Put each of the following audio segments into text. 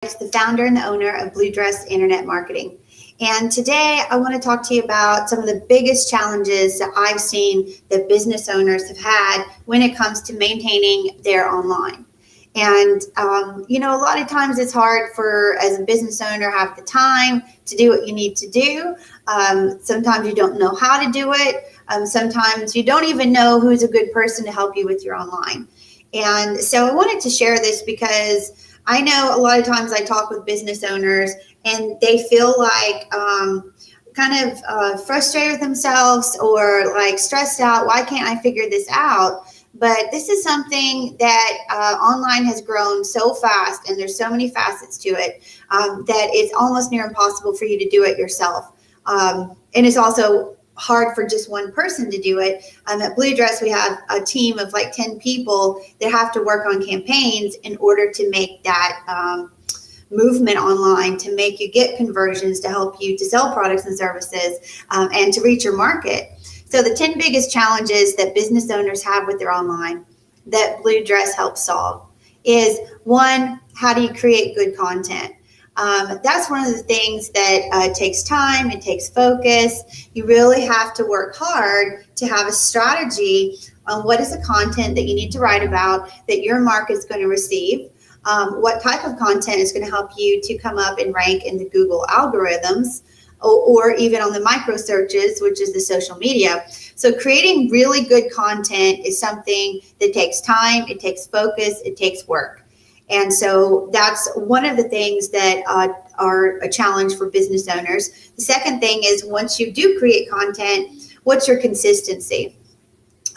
the founder and the owner of Blue Dress Internet Marketing. And today I want to talk to you about some of the biggest challenges that I've seen that business owners have had when it comes to maintaining their online. And, a lot of times it's hard as a business owner, have the time to do what you need to do. Sometimes you don't know how to do it. Sometimes you don't even know who's a good person to help you with your online. And so I wanted to share this because I know a lot of times I talk with business owners and they feel like frustrated with themselves or like stressed out. Why can't I figure this out? But this is something that online has grown so fast, and there's so many facets to it that it's almost near impossible for you to do it yourself. And it's also hard for just one person to do it. At Blue Dress, we have a team of like 10 people that have to work on campaigns in order to make that movement online, to make you get conversions, to help you to sell products and services, and to reach your market. So the 10 biggest challenges that business owners have with their online that Blue Dress helps solve is, one, how do you create good content? That's one of the things that takes time, it takes focus. You really have to work hard to have a strategy on what is the content that you need to write about that your market is going to receive. What type of content is going to help you to come up and rank in the Google algorithms, or even on the micro searches, which is the social media. So creating really good content is something that takes time, it takes focus, it takes work. And so that's one of the things that are a challenge for business owners. The second thing is, once you do create content, what's your consistency?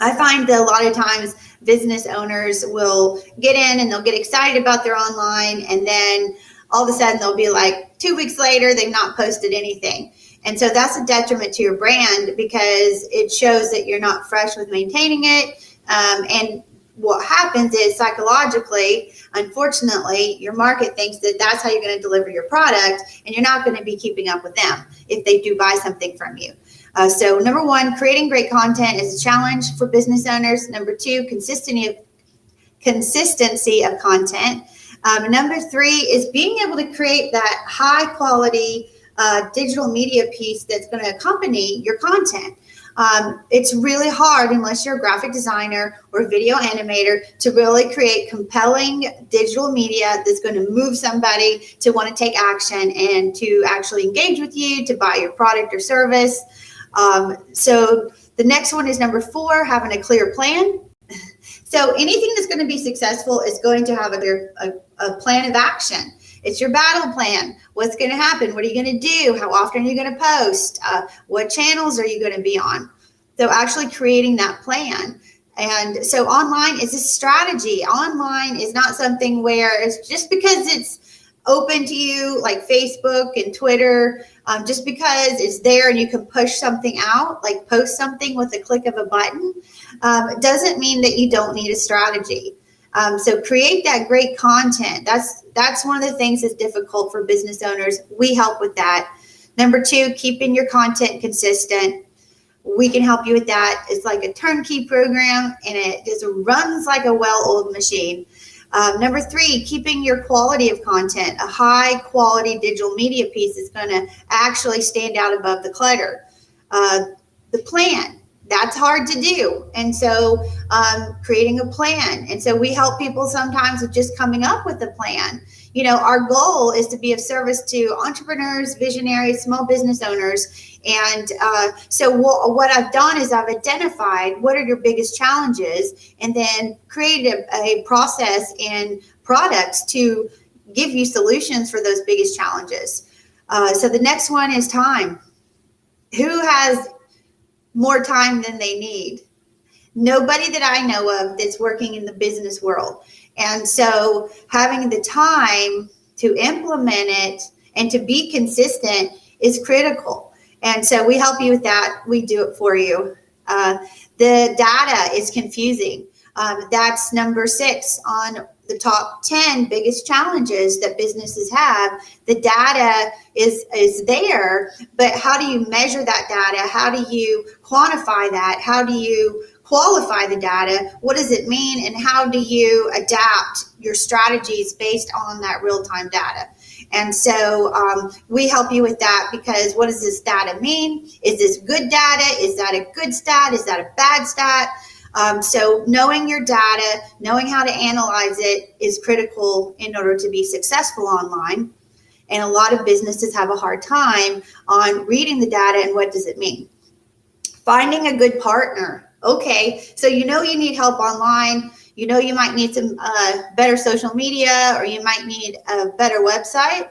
I find that a lot of times business owners will get in and they'll get excited about their online, and then all of a sudden they'll be like 2 weeks later, they've not posted anything. And so that's a detriment to your brand because it shows that you're not fresh with maintaining it. And what happens is, psychologically, unfortunately, your market thinks that that's how you're going to deliver your product, and you're not going to be keeping up with them if they do buy something from you. So number one, creating great content is a challenge for business owners. Number two, consistency of content. Number three is being able to create that high quality digital media piece that's going to accompany your content. It's really hard, unless you're a graphic designer or a video animator, to really create compelling digital media that's going to move somebody to want to take action and to actually engage with you, to buy your product or service. So the next one is number four, having a clear plan. So anything that's going to be successful is going to have a plan of action. It's your battle plan. What's going to happen? What are you going to do? How often are you going to post? What channels are you going to be on? So actually creating that plan. And so online is a strategy. Online is not something where it's just because it's open to you, like Facebook and Twitter, just because it's there and you can push something out, like post something with a click of a button, doesn't mean that you don't need a strategy. So create that great content. That's one of the things that's difficult for business owners. We help with that. Number two, keeping your content consistent. We can help you with that. It's like a turnkey program, and it just runs like a well-oiled machine. Number three, keeping your quality of content. A high quality digital media piece is going to actually stand out above the clutter. The plan. That's hard to do. And so creating a plan. And so we help people sometimes with just coming up with a plan. Our goal is to be of service to entrepreneurs, visionaries, small business owners. And so what I've done is I've identified what are your biggest challenges, and then created a process and products to give you solutions for those biggest challenges. So the next one is time. Who has more time than they need? Nobody that I know of that's working in the business world. And so having the time to implement it and to be consistent is critical. And so we help you with that. We do it for you. The data is confusing. That's number 6 on the top 10 biggest challenges that businesses have. The data is there, but how do you measure that data? How do you quantify that? How do you qualify the data? What does it mean? And how do you adapt your strategies based on that real-time data? And so we help you with that, because what does this data mean? Is this good data? Is that a good stat? Is that a bad stat? So knowing your data, knowing how to analyze it is critical in order to be successful online. And a lot of businesses have a hard time on reading the data and what does it mean. Finding a good partner. Okay, so you need help online. You might need some better social media, or you might need a better website.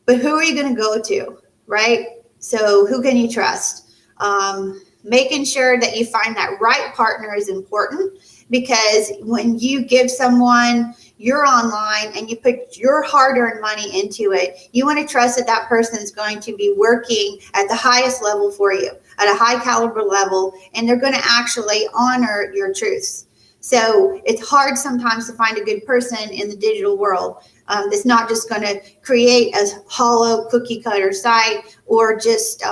But who are you going to go to, right? So who can you trust? Making sure that you find that right partner is important, because when you give someone your online and you put your hard-earned money into it, you want to trust that that person is going to be working at the highest level for you, at a high caliber level, and they're going to actually honor your truths. So it's hard sometimes to find a good person in the digital world. It's not just going to create a hollow cookie cutter site, or just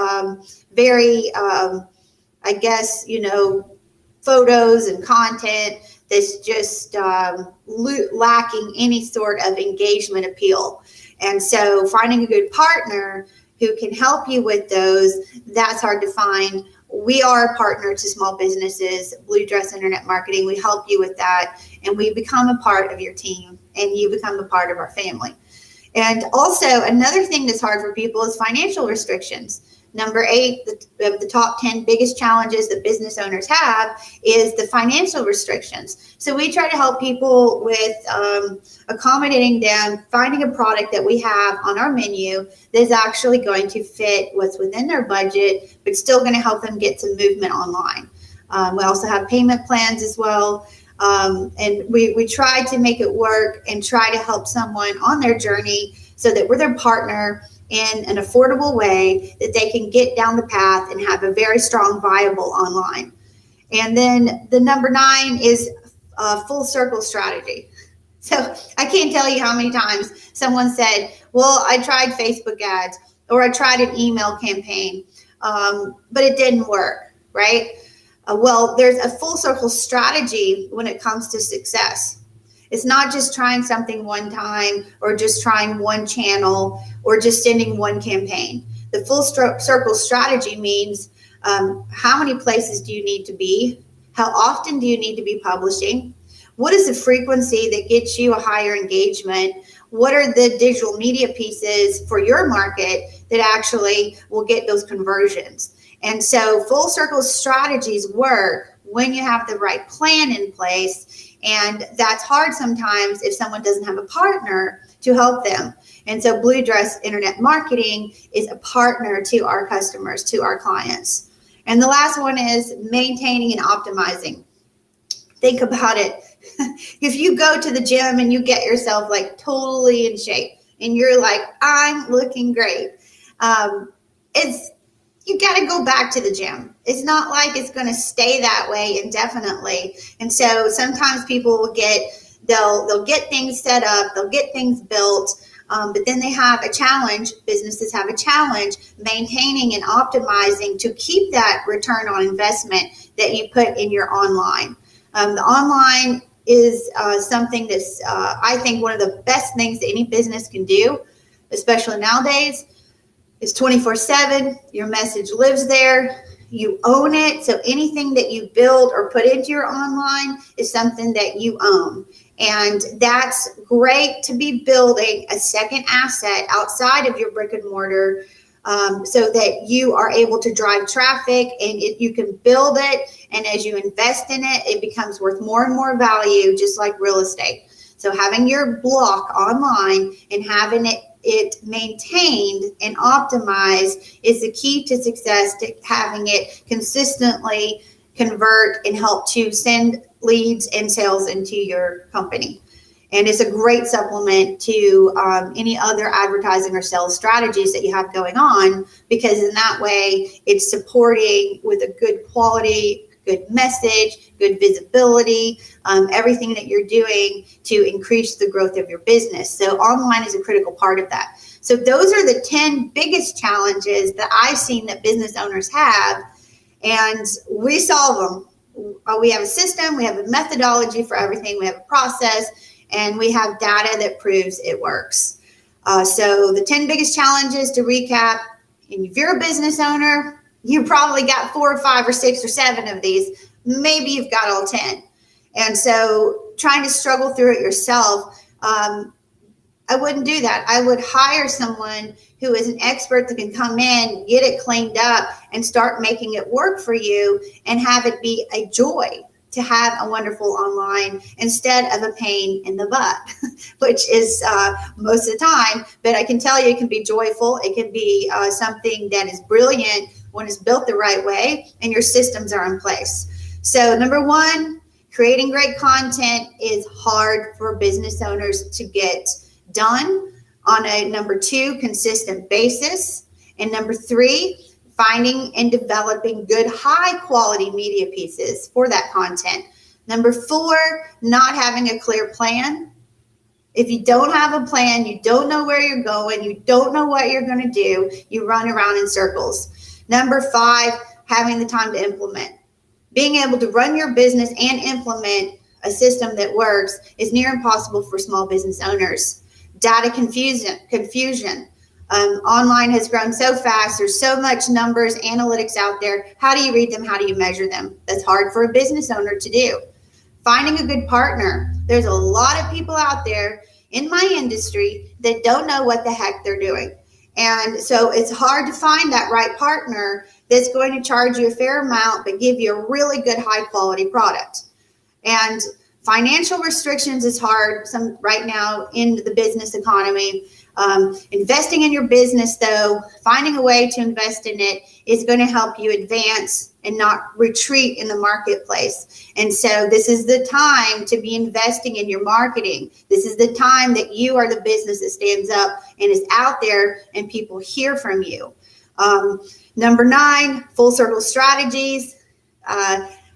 very, photos and content that's just lacking any sort of engagement appeal. And so finding a good partner who can help you with those, that's hard to find. We are a partner to small businesses, Blue Dress Internet Marketing. We help you with that, and we become a part of your team, and you become a part of our family. And also, another thing that's hard for people is financial restrictions. Number 8, the top 10 biggest challenges that business owners have is the financial restrictions. So we try to help people with accommodating them, finding a product that we have on our menu that's actually going to fit what's within their budget, but still going to help them get some movement online. We also have payment plans as well. And we try to make it work and try to help someone on their journey so that we're their partner in an affordable way that they can get down the path and have a very strong, viable online. And then the number 9 is a full circle strategy. So I can't tell you how many times someone said, well, I tried Facebook ads, or I tried an email campaign, but it didn't work, right? Well, there's a full circle strategy when it comes to success. It's not just trying something one time, or just trying one channel, or just sending one campaign. The full circle strategy means how many places do you need to be? How often do you need to be publishing? What is the frequency that gets you a higher engagement? What are the digital media pieces for your market that actually will get those conversions? And so full circle strategies work when you have the right plan in place. And that's hard sometimes if someone doesn't have a partner to help them. And so Blue Dress Internet Marketing is a partner to our customers, to our clients. And the last one is maintaining and optimizing. Think about it. If you go to the gym and you get yourself like totally in shape and you're like, I'm looking great, you got to go back to the gym. It's not like it's going to stay that way indefinitely. And so sometimes people will they'll get things set up, they'll get things built, but then they have a challenge. Businesses have a challenge maintaining and optimizing to keep that return on investment that you put in your online. The online is something that's, I think, one of the best things that any business can do, especially nowadays. It's 24/7. Your message lives there. You own it. So anything that you build or put into your online is something that you own. And that's great to be building a second asset outside of your brick and mortar, so that you are able to drive traffic, and you can build it. And as you invest in it, it becomes worth more and more value, just like real estate. So having your block online and having it maintained and optimized is the key to success, to having it consistently convert and help to send leads and sales into your company. And it's a great supplement to any other advertising or sales strategies that you have going on, because in that way it's supporting with a good quality, good message, good visibility, everything that you're doing to increase the growth of your business. So online is a critical part of that. So those are the 10 biggest challenges that I've seen that business owners have, and we solve them. We have a system, we have a methodology for everything, we have a process, and we have data that proves it works. So the 10 biggest challenges to recap, and if you're a business owner, you probably got 4 or 5 or 6 or 7 of these. Maybe you've got all 10. And so trying to struggle through it yourself, I wouldn't do that. I would hire someone who is an expert that can come in, get it cleaned up, and start making it work for you and have it be a joy to have a wonderful online instead of a pain in the butt, which is most of the time. But I can tell you it can be joyful. It can be something that is brilliant when it's built the right way and your systems are in place. So number one, creating great content is hard for business owners to get done on a number 2 consistent basis. And number 3, finding and developing good high quality media pieces for that content. Number 4, not having a clear plan. If you don't have a plan, you don't know where you're going, you don't know what you're going to do, you run around in circles. Number 5, having the time to implement. Being able to run your business and implement a system that works is near impossible for small business owners. Data confusion. Online has grown so fast. There's so much numbers, analytics out there. How do you read them? How do you measure them? That's hard for a business owner to do. Finding a good partner. There's a lot of people out there in my industry that don't know what the heck they're doing. And so it's hard to find that right partner that's going to charge you a fair amount but give you a really good high quality product. And financial restrictions is hard right now in the business economy. Investing in your business, though, finding a way to invest in it is going to help you advance and not retreat in the marketplace. And so this is the time to be investing in your marketing. This is the time that you are the business that stands up and is out there and people hear from you. Number 9, full circle strategies.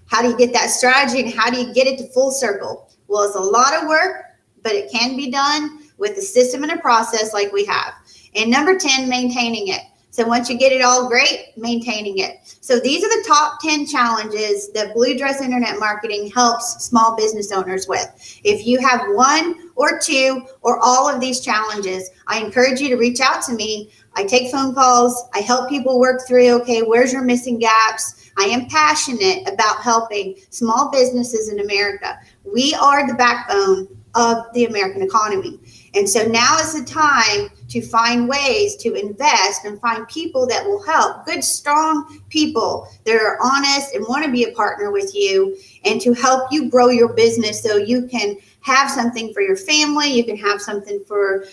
How do you get that strategy and how do you get it to full circle? Well, it's a lot of work, but it can be done with a system and a process like we have. And number 10, maintaining it. So once you get it all great, maintaining it. So these are the top 10 challenges that Blue Dress Internet Marketing helps small business owners with. If you have 1 or 2 or all of these challenges, I encourage you to reach out to me. I take phone calls. I help people work through, okay, where's your missing gaps? I am passionate about helping small businesses in America. We are the backbone of the American economy. And so now is the time to find ways to invest and find people that will help, good, strong people that are honest and want to be a partner with you and to help you grow your business so you can have something for your family, you can have something for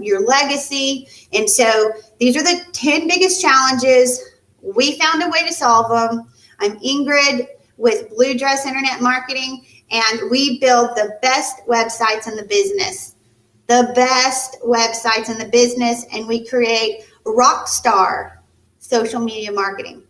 your legacy. And so these are the 10 biggest challenges. We found a way to solve them. I'm Ingrid with Blue Dress Internet Marketing, and we build the best websites in the business. The best websites in the business, and we create rock star social media marketing.